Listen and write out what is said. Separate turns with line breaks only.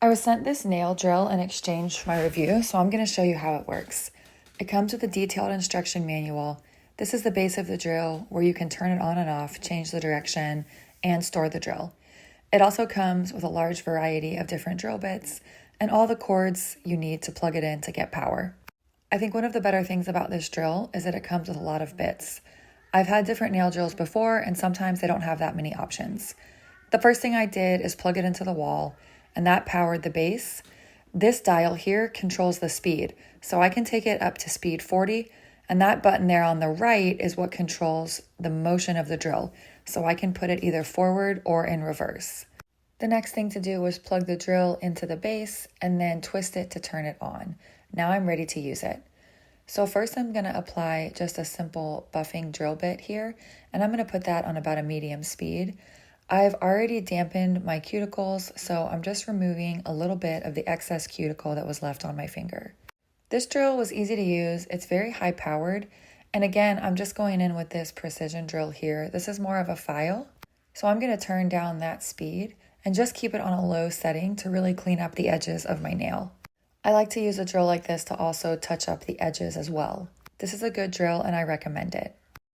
I was sent this nail drill in exchange for my review, so I'm going to show you how it works. It comes with a detailed instruction manual. This is the base of the drill where you can turn it on and off, change the direction, and store the drill. It also comes with a large variety of different drill bits and all the cords you need to plug it in to get power. I think one of the better things about this drill is that it comes with a lot of bits. I've had different nail drills before, and sometimes they don't have that many options. The first thing I did is plug it into the wall, and that powered the base. This dial here controls the speed, so I can take it up to speed 40, and that button there on the right is what controls the motion of the drill, so I can put it either forward or in reverse. The next thing to do was plug the drill into the base and then twist it to turn it on. Now I'm ready to use it. So first I'm going to apply just a simple buffing drill bit here, and I'm going to put that on about a medium speed. I've already dampened my cuticles, so I'm just removing a little bit of the excess cuticle that was left on my finger. This drill was easy to use, it's very high powered, and again, I'm just going in with this precision drill here. This is more of a file, so I'm going to turn down that speed and just keep it on a low setting to really clean up the edges of my nail. I like to use a drill like this to also touch up the edges as well. This is a good drill and I recommend it.